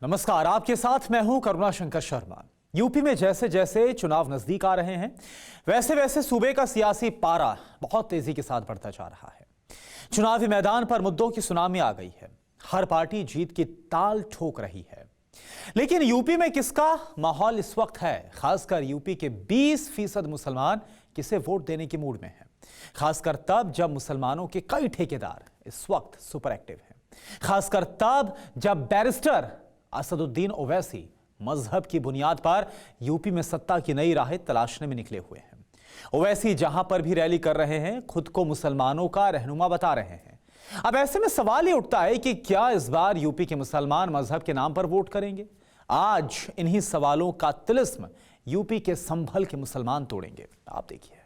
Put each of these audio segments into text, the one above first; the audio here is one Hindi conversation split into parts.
नमस्कार, आपके साथ मैं हूं करुणा शंकर शर्मा। यूपी में जैसे जैसे चुनाव नजदीक आ रहे हैं वैसे वैसे सूबे का सियासी पारा बहुत तेजी के साथ बढ़ता जा रहा है। चुनावी मैदान पर मुद्दों की सुनामी आ गई है। हर पार्टी जीत की ताल ठोक रही है, लेकिन यूपी में किसका माहौल इस वक्त है? खासकर यूपी के 20% मुसलमान किसे वोट देने के मूड में हैं, खासकर तब जब मुसलमानों के कई ठेकेदार इस वक्त सुपर एक्टिव हैं, खासकर तब जब बैरिस्टर असदुद्दीन ओवैसी मजहब की बुनियाद पर यूपी में सत्ता की नई राहें तलाशने में निकले हुए हैं। ओवैसी जहां पर भी रैली कर रहे हैं, खुद को मुसलमानों का रहनुमा बता रहे हैं। अब ऐसे में सवाल ये उठता है कि क्या इस बार यूपी के मुसलमान मजहब के नाम पर वोट करेंगे? आज इन्हीं सवालों का तिलिस्म यूपी के संभल के मुसलमान तोड़ेंगे। आप देखिए।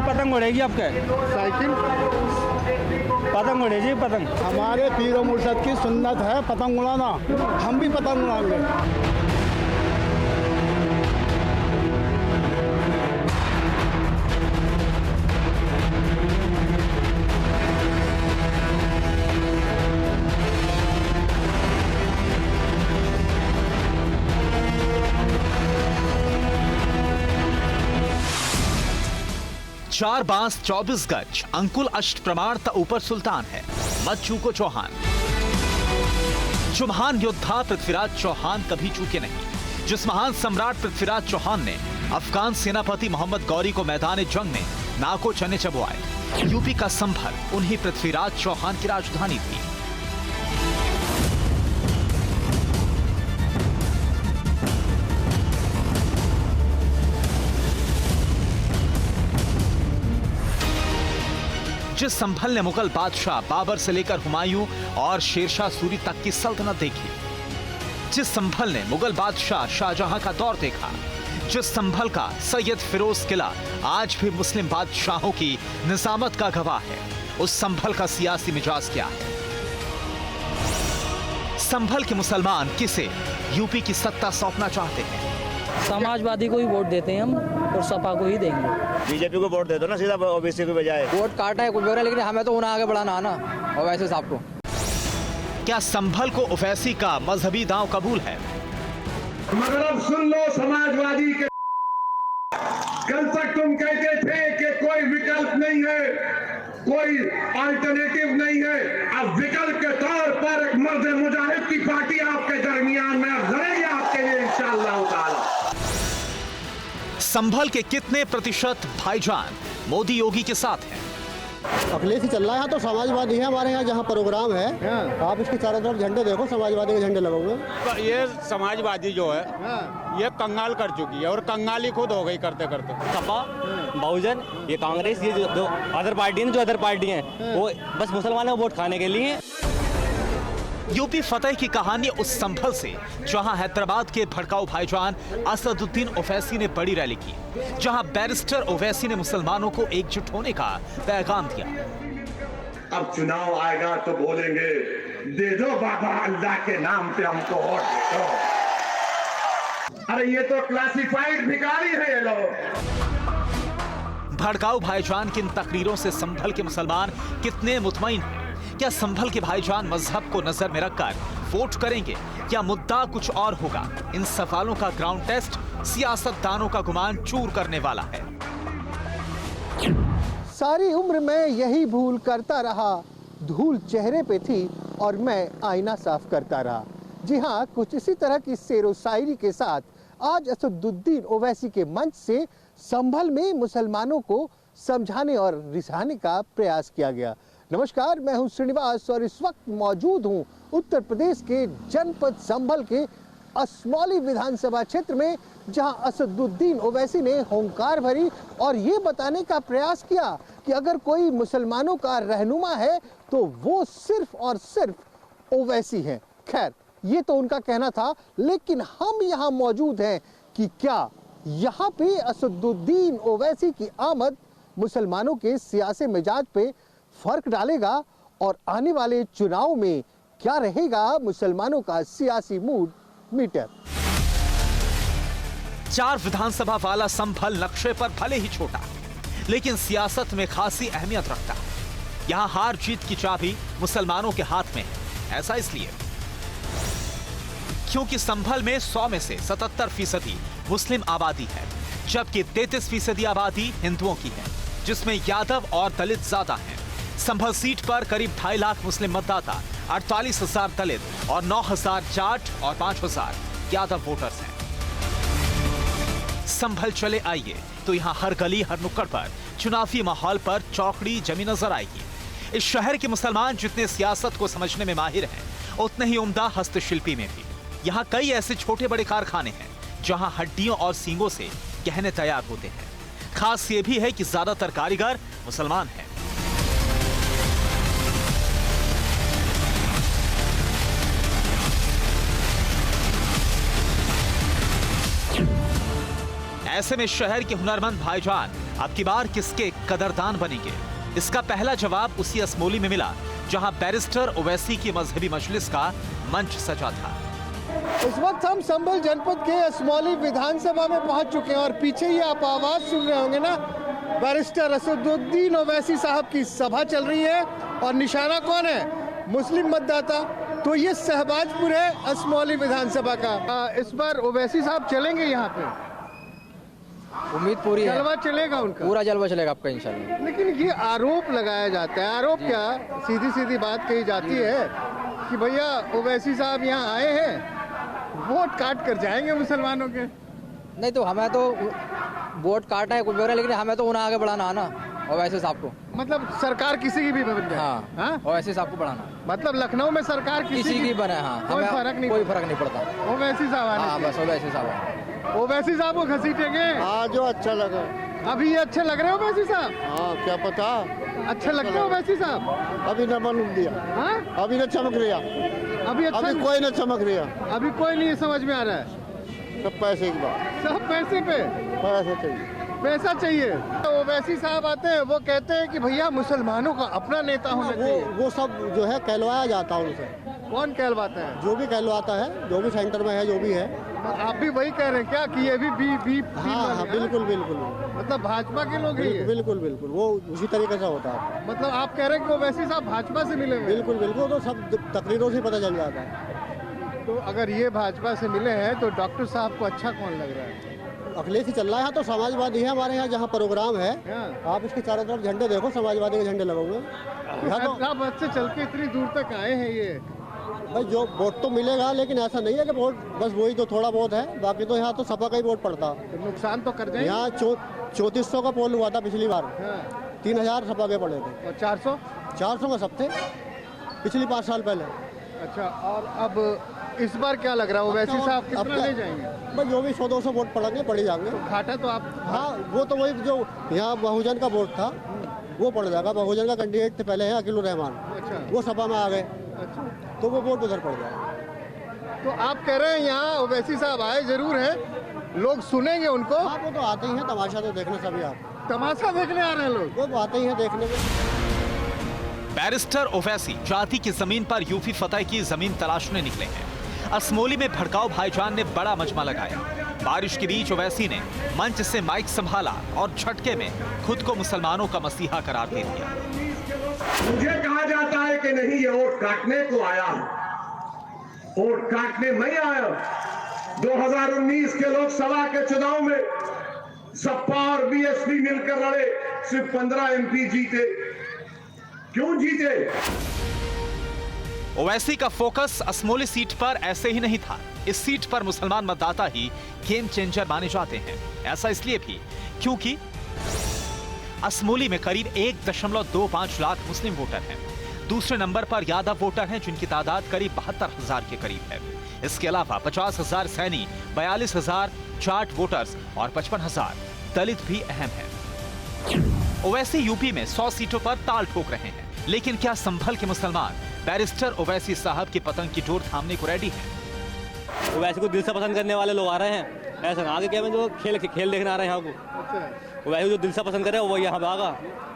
पतंग उड़ेगी आपके साइकिल पतंग उड़ेगी पतंग। हमारे पीर मुर्शद की सुन्नत है पतंग उड़ाना, हम भी पतंग उड़ाएंगे। 4 बांस 24 गज, अंकुल अष्ट प्रमाण त ऊपर सुल्तान है, मत चूको चौहान। जो महान योद्धा पृथ्वीराज चौहान कभी चूके नहीं। जिस महान सम्राट पृथ्वीराज चौहान ने अफगान सेनापति मोहम्मद गौरी को मैदान जंग में नाको चने चबवाए। यूपी का संभल उन्हीं पृथ्वीराज चौहान की राजधानी थी। जिस संभल ने मुगल बादशाह बाबर से लेकर हुमायूं और शेरशाह सूरी तक की सल्तनत देखी, जिस संभल ने मुगल बादशाह शाहजहां का दौर देखा, जिस संभल का सैयद फिरोज किला आज भी मुस्लिम बादशाहों की निजामत का गवाह है, उस संभल का सियासी मिजाज क्या है? संभल के मुसलमान किसे यूपी की सत्ता सौंपना चाहते हैं? समाजवादी को ही वोट देते हैं हम और सपा को ही देंगे। बीजेपी को वोट दे दो ना सीधा, ओबीसी के बजाय। वोट काटा है कुछ वगैरह, लेकिन हमें तो उन्हें आगे बढ़ाना ना ओवैसी साहब को। क्या संभल को ओवैसी का मजहबी दांव कबूल है? मगर अब सुन लो समाजवादी के, कल तक तुम कहते थे कि कोई विकल्प नहीं है, कोई अल्टरनेटिव नहीं है। अब विकल्प के तौर पर एक मर्द मुजाहिद की पार्टी आपके दरमियान में लड़ेगी आपके लिए इंशाअल्लाह ताला। संभल के कितने प्रतिशत भाईजान मोदी योगी के साथ हैं? अखिलेश ही चल रहा है। यहाँ तो समाजवादी है हमारे यहाँ, जहाँ प्रोग्राम है आप इसके चारों तरफ झंडे देखो, समाजवादी के झंडे लगे हुए। ये समाजवादी जो है ये कंगाल कर चुकी है और कंगाली खुद हो गई करते करते। सपा, बहुजन, ये कांग्रेस, ये जो अदर पार्टी है, जो अदर पार्टी हैं वो बस मुसलमानों को वोट खाने के लिए। यूपी फतेह की कहानी उस संभल से जहां हैदराबाद के भड़काऊ भाईजान असदुद्दीन ओवैसी ने बड़ी रैली की, जहां बैरिस्टर ओवैसी ने मुसलमानों को एकजुट होने का पैगाम दिया। अब चुनाव आएगा तो बोलेंगे दे दो बाबा अल्लाह के नाम पे हमको वोट दे दो। अरे ये तो क्लासिफाइड भिखारी है ये लोग। भड़काऊ भाईजान की इन तकरीरों से संभल के मुसलमान कितने मुतमईन हैं? क्या संभल के भाईजान मजहब को नजर में रखकर वोट करेंगे या मुद्दा कुछ और होगा? इन सवालों का ग्राउंड टेस्ट सियासतदानों का गुमान चूर करने वाला है। सारी उम्र मैं यही भूल करता रहा, धूल चेहरे पे थी और मैं आईना साफ करता रहा। जी हाँ, कुछ इसी तरह की शेरो शायरी के साथ आज असदुद्दीन ओवैसी के मंच से संभल में मुसलमानों को समझाने और रिझाने का प्रयास किया गया। नमस्कार, मैं हूं श्रीनिवास और इस वक्त मौजूद हूं उत्तर प्रदेश के जनपद संभल के असमौली विधानसभा क्षेत्र में, जहां असदुद्दीन ओवैसी ने होंकार भरी और ये बताने का प्रयास किया कि अगर कोई मुसलमानों का रहनुमा है तो वो सिर्फ और सिर्फ ओवैसी है। खैर, ये तो उनका कहना था, लेकिन हम यहाँ मौजूद हैं कि क्या यहाँ पे असदुद्दीन ओवैसी की आमद मुसलमानों के सियासी मिजाज पे फर्क डालेगा और आने वाले चुनाव में क्या रहेगा मुसलमानों का सियासी मूड मीटर। 4 विधानसभा वाला संभल नक्शे पर भले ही छोटा, लेकिन सियासत में खासी अहमियत रखता है। यहां हार जीत की चाबी मुसलमानों के हाथ में है। ऐसा इसलिए क्योंकि संभल में 100 में से 77% मुस्लिम आबादी है, जबकि 33% आबादी हिंदुओं की है, जिसमें यादव और दलित ज्यादा हैं। संभल सीट पर करीब 2.5 लाख मुस्लिम मतदाता, 48,000 दलित और 9,000 जाट और 5,000 यादव वोटर्स हैं। संभल चले आइए तो यहाँ हर गली हर नुक्कड़ पर चुनावी माहौल पर चौकड़ी जमी नजर आएगी। इस शहर के मुसलमान जितने सियासत को समझने में माहिर हैं, उतने ही उम्दा हस्तशिल्पी में भी। यहाँ कई ऐसे छोटे बड़े कारखाने हैं जहाँ हड्डियों और सींगों से गहने तैयार होते हैं। खास ये भी है कि ज्यादातर कारीगर मुसलमान हैं। ऐसे में शहर के हुनरमंद भाईजान अब की बार किसके कदरदान बनेंगे? इसका पहला जवाब उसी असमोली में मिला जहां बैरिस्टर ओवैसी की मजहबी मजलिस का मंच सजा था। इस वक्त हम संभल जनपद के असमौली विधानसभा में पहुंच चुके हैं और पीछे ही आप आवाज सुन रहे होंगे ना, बैरिस्टर असदुद्दीन ओवैसी साहब की सभा चल रही है और निशाना कौन है? मुस्लिम मतदाता। तो ये शहबाजपुर है असमौली विधानसभा का। इस बार ओवैसी साहब चलेंगे यहाँ पे? उम्मीद पूरी है, जलवा चलेगा उनका, पूरा जलवा चलेगा आपका इंशाल्लाह। लेकिन ये आरोप लगाया जाता है, आरोप क्या, सीधी सीधी बात कही जाती है कि भैया ओवैसी साहब यहाँ आए हैं, वोट काट कर जाएंगे मुसलमानों के। नहीं तो हमें तो वोट काटा है कुछ वगैरह, लेकिन हमें तो उन्हें आगे बढ़ाना आना ओवैसी साहब को। मतलब सरकार किसी की भी बन जाए? हाँ, ओवैसी साहब को बढ़ाना। मतलब लखनऊ में सरकार किसी की बने, हाँ, कोई हमें फर्क नहीं पड़ता। ओवैसी साहब आने, हाँ बस ओवैसी साहब। ओवैसी साहब को घसीटेंगे। हाँ, जो अच्छा लगा। अभी ये अच्छे लग रहे हो ओवैसी साहब? हाँ, क्या पता, अच्छे लगते हो ओवैसी साहब? अभी न मालूम दिया। हाँ? अभी न चमक रहा, अभी अच्छा, अभी कोई न चमक रहा, अभी कोई नहीं समझ में आ रहा है। सब पैसे की बात, सब पैसे पे, पैसा चाहिए, पैसा चाहिए। तो ओवैसी साहब आते हैं, वो कहते हैं कि भैया मुसलमानों का अपना नेता होना चाहिए। वो सब जो है कहलवाया जाता है उनसे। कौन कहलवाता है? जो भी कहलवाता है, जो भी सेंटर में है, जो भी है। आप भी वही कह रहे हैं क्या कि ये भी बी हाँ, बिल्कुल बिल्कुल, मतलब भाजपा के लोग ही हैं? बिल्कुल बिल्कुल, वो उसी तरीके से होता है। मतलब आप कह रहे हैं कि ओवैसी साहब भाजपा से मिले हुए? बिल्कुल बिल्कुल, तो सब तकरीरों से पता चल जाता है। तो अगर ये भाजपा से मिले हैं तो डॉक्टर साहब को अच्छा कौन लग रहा है? अखिलेश ही चल रहा है। तो समाजवादी है हमारे यहाँ, जहाँ प्रोग्राम है आप इसके चारों तरफ झंडे देखो, समाजवादी के झंडे लगे हुए हैं। हैदराबाद से चल के इतनी दूर तक आए हैं ये? भाई जो वोट तो मिलेगा, लेकिन ऐसा नहीं है कि वोट बस वही तो थोड़ा बहुत है, बाकी तो यहाँ तो सपा का ही वोट पड़ता। तो नुकसान तो कर जाएंगे। यहाँ 3400 का पोल हुआ था पिछली बार, 3000 सपा के पड़े थे और 400 का सब थे पिछली 5 साल पहले। अच्छा, और अब इस बार क्या लग रहा है ओवैसी साहब कितना ले जाएंगे? बस जो भी 100-200 वोट पड़ेंगे, पड़ जाएंगे। तो घाटा तो आप, हाँ, वो तो वही जो यहाँ बहुजन का वोट था वो पड़ जाएगा। बहुजन का कैंडिडेट थे पहले है अकीलुर रहमान, अच्छा, वो सपा में आ गए, अच्छा, तो वो वोट उधर पड़ जाएगा। तो आप कह रहे हैं यहाँ ओवैसी साहब आए जरूर हैं, लोग सुनेंगे उनको? हाँ, वो तो आते ही हैं, तमाशा तो देखने सभी आप। तमाशा देखने आ रहे हैं लोग? वो तो आते ही हैं देखने में। बैरिस्टर ओवैसी जाति की जमीन पर यूपी फतेह की जमीन तलाशने निकले हैं। असमोली में भड़काऊ भाईजान ने बड़ा मजमा लगाया। बारिश के बीच ओवैसी ने मंच से माइक संभाला और झटके में खुद को मुसलमानों का मसीहा करार दे दिया। मुझे कहा जाता है कि नहीं, ये वोट काटने को आया, वोट काटने नहीं आया। 2019 के लोकसभा के चुनाव में सपा और बीएसपी मिलकर लड़े, सिर्फ 15 एमपी जीते। क्यों जीते? ओवैसी का फोकस असमोली सीट पर ऐसे ही नहीं था। इस सीट पर मुसलमान मतदाता ही गेम चेंजर माने जाते हैं। ऐसा इसलिए भी क्योंकि असमोली में करीब 1.25 लाख मुस्लिम वोटर हैं। दूसरे नंबर पर यादव वोटर हैं, जिनकी तादाद करीब 72,000 के करीब है। इसके अलावा 50,000 सैनी, 42,000 जाट वोटर्स और 55,000 दलित भी अहम हैं। ओवैसी यूपी में 100 सीटों पर ताल ठोक रहे हैं, लेकिन क्या संभल के मुसलमान बैरिस्टर ओवैसी साहब की पतंग की डोर थामने को रेडी हैं? ओवैसी को दिल से पसंद करने वाले लोग आ रहे हैं। ऐसा ना आगे क्या में जो खेल देखने आ रहे हैं यहाँ को। ओवैसी जो दिल से पसंद करे वो यहाँ पे आगा,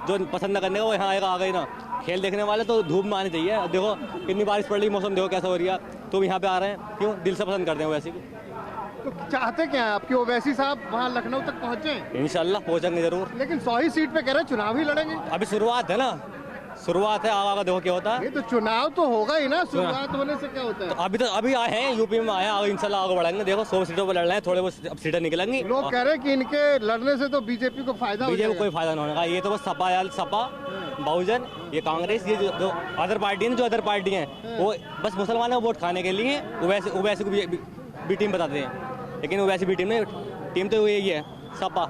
जो पसंद न करने का वो यहाँ आएगा, आ गई ना। खेल देखने वाले तो धूप में आनी चाहिए। देखो कितनी बारिश पड़ रही, मौसम देखो कैसा हो रहा है, तो यहाँ पे आ रहे हैं क्यों? दिल से पसंद करते हैं वैसे भी। तो चाहते क्या है आपके ओवैसी साहब वहाँ लखनऊ तक पहुँचे? इंशाल्लाह पहुँचेंगे जरूर। लेकिन 100 ही सीट पे कह रहे हैं चुनाव ही लड़ेंगे। अभी शुरुआत है ना, शुरुआत है, आगे देखो क्या होता है। नहीं तो चुनाव तो होगा ही ना, शुरुआत होने से क्या होता है? अभी आए हैं यूपी में आए हैं, आगे इंशाल्लाह आगे बढ़ेंगे। देखो 100 सीटों पर लड़ रहे हैं, थोड़े बहुत अब सीटें निकलेंगी। लोग कह रहे हैं कि इनके लड़ने से तो बीजेपी को फायदा हो बीजेपी को जाएगा। कोई फायदा नहीं होने का। ये तो बस सपा बहुजन, ये कांग्रेस, ये जो अदर पार्टी है, जो अदर पार्टी हैं वो बस मुसलमानों को वोट खाने के लिए ओवैसी को बी टीम बताते हैं, लेकिन ओवैसी बी टीम नहीं, टीम तो यही है सपा।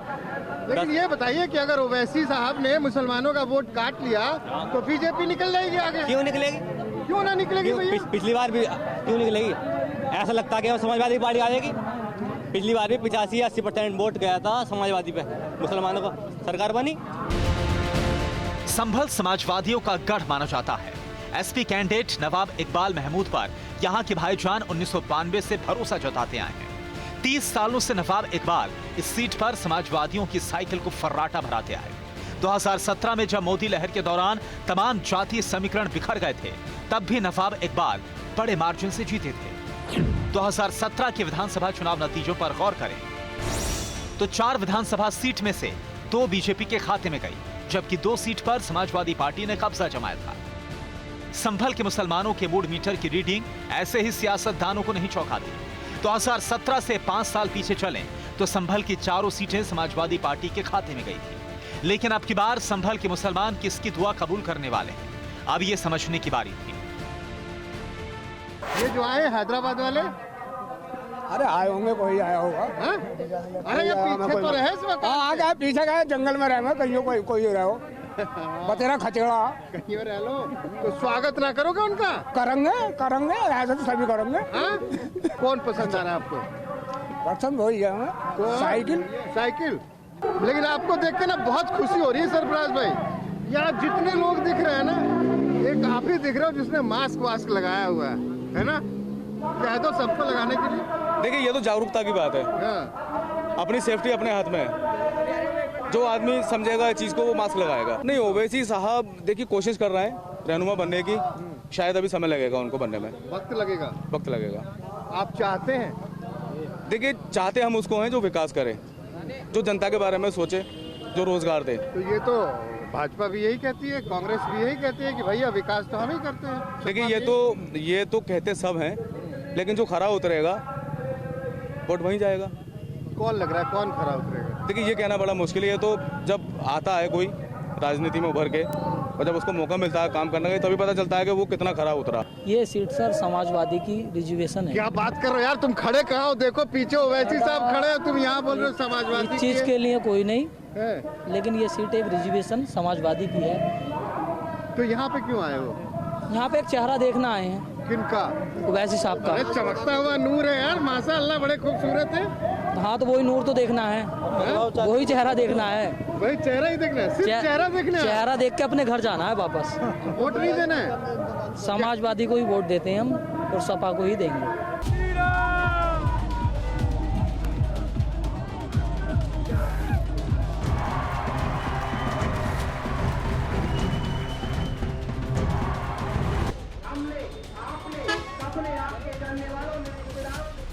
लेकिन ये बताइए कि अगर ओवैसी साहब ने मुसलमानों का वोट काट लिया तो बीजेपी निकल जाएगी आगे? क्यों निकलेगी? क्यों ना निकलेगी भैया? पिछली बार भी क्यों निकलेगी? ऐसा लगता है कि समाजवादी पार्टी आ जाएगी। पिछली बार भी 85-80% वोट गया था समाजवादी पे, मुसलमानों का सरकार बनी। संभल समाजवादियों का गढ़ माना जाता है। एसपी कैंडिडेट नवाब इकबाल महमूद पर यहाँ के भाईजान 1992 से भरोसा जताते आए हैं। 30 सालों से नवाब इकबाल इस सीट पर समाजवादियों की साइकिल को फर्राटा भराते आए। 2017 में जब मोदी लहर के दौरान तमाम जातीय समीकरण बिखर गए थे, तब भी नवाब इकबाल बड़े मार्जिन से जीते थे। 2017 के विधानसभा चुनाव नतीजों पर गौर करें तो 4 विधानसभा सीट में से 2 बीजेपी के खाते में गई, जबकि 2 सीट पर समाजवादी पार्टी ने कब्जा जमाया था। संभल के मुसलमानों के मूड मीटर की रीडिंग ऐसे ही सियासतदानों को नहीं चौंकाती। 2017 से 5 साल पीछे चलें तो संभल की 4 सीटें समाजवादी पार्टी के खाते में गई थी। लेकिन अब की बार संभल के मुसलमान किसकी दुआ कबूल करने वाले हैं, अब ये समझने की बारी थी। ये जो आए हैदराबाद वाले, अरे आए होंगे, कोई आया होगा। हाँ? अरे ये पीछे तो रहे इस वक्त। हाँ, गए पीछे गए, जंगल में रहे, कहीं कोई रहो, बतेरा खचेड़ा कहीं और रह लो तो स्वागत ना करोगे उनका? करेंगे ऐसा तो सभी करेंगे। हाँ? कौन पसंद आ रहा है आपको? पसंद हो ही है साइकिल। लेकिन आपको देख के ना बहुत खुशी हो रही है सरफराज भाई। यहाँ जितने लोग दिख रहे हैं ना, एक आप ही दिख रहे हो जिसने मास्क लगाया हुआ है ना? कह दो सबको लगाने के लिए। देखिए ये तो जागरूकता की बात है। हाँ। अपनी सेफ्टी अपने हाथ में है। जो आदमी समझेगा इस चीज को वो मास्क लगाएगा। नहीं, ओवैसी साहब देखिए कोशिश कर रहे हैं रहनुमा बनने की, शायद अभी समय लगेगा उनको बनने में। वक्त लगेगा। आप चाहते हैं? देखिए चाहते हम उसको हैं जो विकास करे, जो जनता के बारे में सोचे, जो रोजगार दे। तो ये तो भाजपा भी यही कहती है, कांग्रेस भी यही कहती है कि भैया विकास तो हम ही करते हैं। देखिए ये तो कहते सब हैं, लेकिन जो खरा उतरेगा वोट वहीं जाएगा। कौन लग रहा है कौन खरा उतरेगा? देखिए ये कहना बड़ा मुश्किल है। ये तो जब आता है कोई राजनीति में उभर के और जब उसको मौका मिलता है काम करने का, तभी पता चलता है कि वो कितना खरा उतरा। ये सीट सर समाजवादी की रिजर्वेशन है। क्या बात कर रहे हो यार, तुम खड़े कहाँ हो? देखो पीछे ओवैसी साहब खड़े हो, तुम यहाँ बोल रहे हो समाजवादी। इस चीज के लिए कोई नहीं है, लेकिन ये सीट एक रिजर्वेशन समाजवादी की है। तो यहाँ पे क्यों आए हो? यहाँ पे एक चेहरा देखना आए हैं। किनका? ओवैसी साहब का। अरे चमकता हुआ नूर है यार, माशाअल्लाह, बड़े खूबसूरत है। हाँ तो वही नूर तो देखना है, वही चेहरा देखना है। वही चेहरा ही देखना है, सिर्फ चेहरा देखना है। चेहरा देख के अपने घर जाना है वापस। वोट नहीं देना है। समाजवादी को ही वोट देते हैं हम, और सपा को ही देंगे।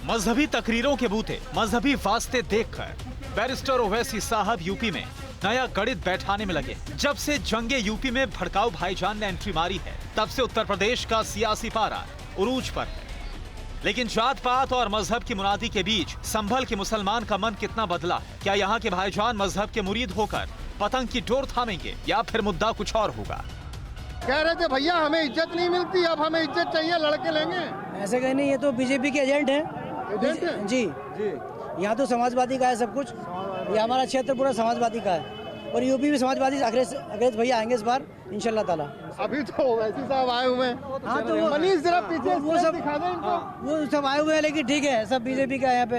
मजहबी तकरीरों के बूते, मजहबी वास्ते देखकर बैरिस्टर ओवैसी साहब यूपी में नया गणित बैठाने में लगे। जब से जंगे यूपी में भड़काऊ भाईजान ने एंट्री मारी है, तब से उत्तर प्रदेश का सियासी पारा उरूज पर है। लेकिन जात पात और मजहब की मुनादी के बीच संभल के मुसलमान का मन कितना बदला है? क्या यहाँ के भाईजान मजहब के मुरीद होकर पतंग की डोर थामेंगे, या फिर मुद्दा कुछ और होगा? कह रहे थे भैया हमें इज्जत नहीं मिलती, अब हमें इज्जत चाहिए, लड़के लेंगे। ऐसे कहीं नहीं, ये तो बीजेपी के एजेंट हैं। एजेंट है? जी। यहाँ तो समाजवादी का है सब कुछ। ये हमारा क्षेत्र पूरा समाजवादी का है, और यूपी भी समाजवादी अखिलेश भैया आएंगे इस बार इंशाल्लाह ताला। अभी तो ओवैसी साहब आए हुए हैं। हाँ तो वो मनीष जरा पीछे वो सब दिखा दो इनको। वो सब आए हुए हैं, लेकिन ठीक है, सब बीजेपी का यहाँ पे।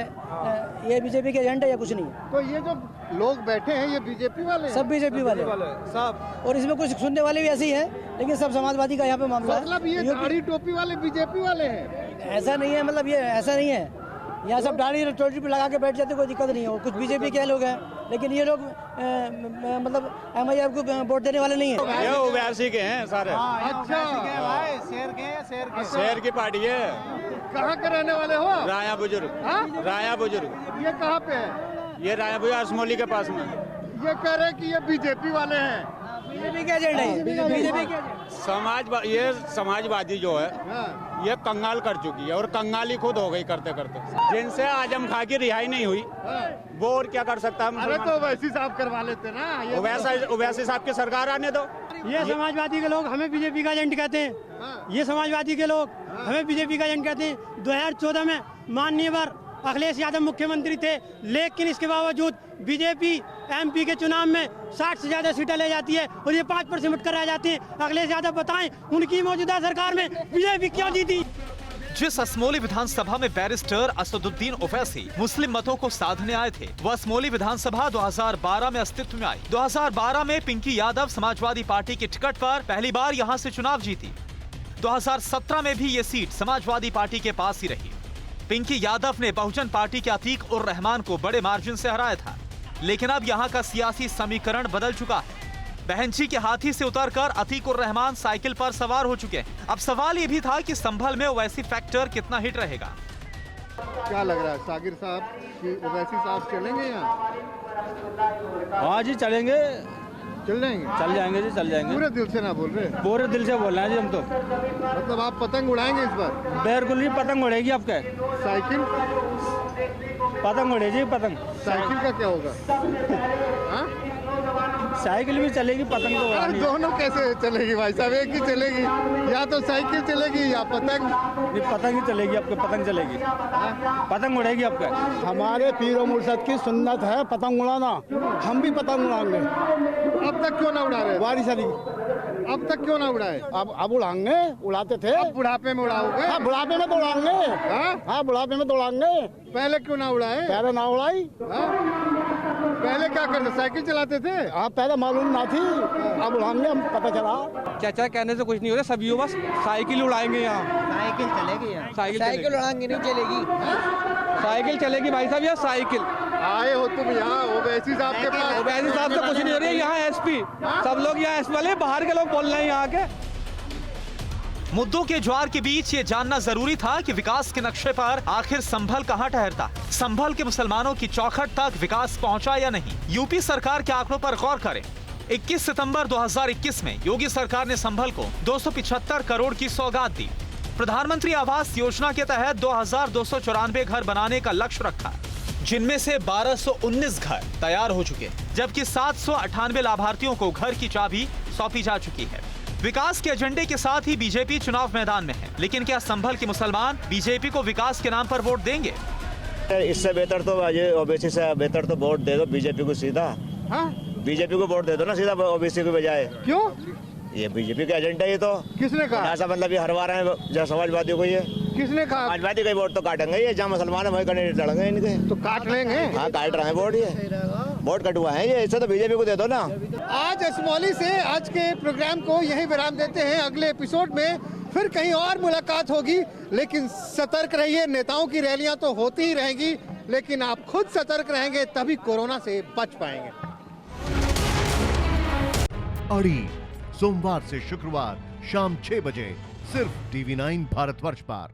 ये बीजेपी के एजेंट है या कुछ नहीं? तो ये जो लोग बैठे हैं ये बीजेपी वाले हैं? सब बीजेपी वाले सब। और इसमें कुछ सुनने वाले भी ऐसे ही हैं, लेकिन सब समाजवादी का यहाँ पे मामला है। मतलब ये दाढ़ी टोपी वाले बीजेपी वाले हैं? ऐसा नहीं है, मतलब ये ऐसा नहीं है। यहाँ सब दाढ़ी टोपी पे लगा के बैठ जाते, कोई दिक्कत नहीं है। और कुछ बीजेपी के लोग हैं लेकिन ये लोग मतलब MIF को वोट देने वाले नहीं है। ये ओवैसी के हैं सारे। अच्छा शेर की पार्टी है। कहाँ के रहने वाले हो? राया बुजुर्ग। राया बुजुर्ग। ये कहाँ पे है? ये राया बुजुर्ग असमोली के पास में। ये कह रहे कि ये बीजेपी वाले हैं। बीजेपी के एजेंट है, बीजेपी के ये समाजवादी जो है ये कंगाल कर चुकी है और कंगाली खुद हो गई करते करते। जिनसे आजम खां की रिहाई नहीं हुई वो और क्या कर सकता है? अरे तो वैसी साहब करवा लेते ना। ओवैसी साहब की सरकार आने दो। ये समाजवादी के लोग हमें बीजेपी का एजेंट कहते हैं। ये समाजवादी के लोग हमें बीजेपी का एजेंट कहते हैं। 2014 में माननीय अखिलेश यादव मुख्यमंत्री थे, लेकिन इसके बावजूद बीजेपी MP के चुनाव में 60 से ज्यादा सीटें ले जाती है और ये 5% कर रह जाती है। अखिलेश यादव बताएं उनकी मौजूदा सरकार में बीजेपी क्यों जीती? जिस असमोली विधानसभा में बैरिस्टर असदुद्दीन ओवैसी मुस्लिम मतों को साधने आए थे, वह असमोली विधानसभा 2012 में अस्तित्व में आई। 2012 में पिंकी यादव समाजवादी पार्टी के टिकट पर पहली बार यहां से चुनाव जीती। 2017 में भी ये सीट समाजवादी पार्टी के पास ही रही। पिंकी यादव ने बहुजन पार्टी के अतीक उर रहमान को बड़े मार्जिन से हराया था, लेकिन अब यहाँ का सियासी समीकरण बदल चुका है। बहनजी के हाथी से उतरकर अतीक उर रहमान साइकिल पर सवार हो चुके हैं। अब सवाल ये भी था कि संभल में ओवैसी फैक्टर कितना हिट रहेगा। क्या लग रहा है सागिर साहब कि ओवैसी साहब चलेंगे यहाँ? हाँ जी चलेंगे, चल जाएंगे? चल जाएंगे जी, चल जाएंगे। पूरे दिल से ना बोल रहे? पूरे दिल से बोल रहे हैं जी हम तो। मतलब आप पतंग उड़ाएंगे इस बार? बिल्कुल जी, पतंग उड़ेगी आपके। साइकिल? पतंग उड़ेगी पतंग। साइकिल का क्या होगा? हाँ? साइकिल भी चलेगी, पतंग तो अरे दोनों कैसे चलेगी भाई साहब? एक ही चलेगी, या तो साइकिल चलेगी या पतंग। पतंग ही चलेगी आपके, पतंग चलेगी। पतंग उड़ेगी आपका। हमारे पीर मुर्शद की सुन्नत है पतंग उड़ाना, हम भी पतंग उड़ाएंगे। अब तक क्यों ना उड़ा रहे? बारिश आ रही, अब तक क्यों ना उड़ाए? अब उड़ाएंगे, उड़ाते थे। अब बुढ़ापे में उड़ाओगे? हाँ बुढ़ापे में तो उड़ाएंगे। हाँ बुढ़ापे में तो उड़ाएंगे। पहले क्यों ना उड़ाए? पहले ना उड़ाई। पहले क्या करते? साइकिल चलाते थे? हाँ पहले मालूम ना थी, अब उड़ाएंगे, हम पता चला। चाचा कहने से कुछ नहीं होता, सभी बस साइकिल उड़ाएंगे यहाँ। साइकिल चलेगी यहाँ। साइकिल उड़ाएंगे नहीं चलेगी। साइकिल चलेगी भाई साहब, यहाँ साइकिल। आए हो तुम यहाँ ओवैसी साहब के पास? ओवैसी साहब से कुछ नहीं हो रही है, यहाँ SP सब लोग, यहाँ SP वाले बाहर के लोग बोल रहे हैं यहाँ के। मुद्दों के ज्वार के बीच ये जानना जरूरी था कि विकास के नक्शे पर आखिर संभल कहां ठहरता। संभल के मुसलमानों की चौखट तक विकास पहुंचा या नहीं? यूपी सरकार के आंकड़ों पर गौर करें। 21 सितंबर 2021 में योगी सरकार ने संभल को 275 करोड़ की सौगात दी। प्रधानमंत्री आवास योजना के तहत 2294 घर बनाने का लक्ष्य रखा, जिनमें से 1219 घर तैयार हो चुके, जबकि 798 लाभार्थियों को घर की चाबी सौंपी जा चुकी है। विकास के एजेंडे के साथ ही बीजेपी चुनाव मैदान में है, लेकिन क्या संभल के मुसलमान बीजेपी को विकास के नाम पर वोट देंगे? इससे बेहतर तो ओबीसी से बेहतर तो वोट दे दो बीजेपी को सीधा। हाँ? बीजेपी को वोट दे दो ना सीधा ओबीसी के बजाय। क्यों? ये बीजेपी का एजेंडा है। ये तो किसने कहा? ऐसा मतलब ये हरवा रहे हैं जहाँ समाजवादियों को। ये किसने कहा? समाजवादी का वोट तो काटेंगे, ये जहाँ मुसलमान है वही कैंडिडेट लड़ेंगे इनके। तो काट लेंगे? हाँ काट रहे हैं वोट, ये वोट कटुआ है ये, इससे तो बीजेपी को दे दो ना। आज असमौली से आज के प्रोग्राम को यहीं विराम देते हैं। अगले एपिसोड में फिर कहीं और मुलाकात होगी, लेकिन सतर्क रहिए। नेताओं की रैलियां तो होती ही रहेंगी, लेकिन आप खुद सतर्क रहेंगे तभी कोरोना से बच पाएंगे। अड़ी सोमवार से शुक्रवार शाम 6 बजे सिर्फ TV9 भारतवर्ष पर।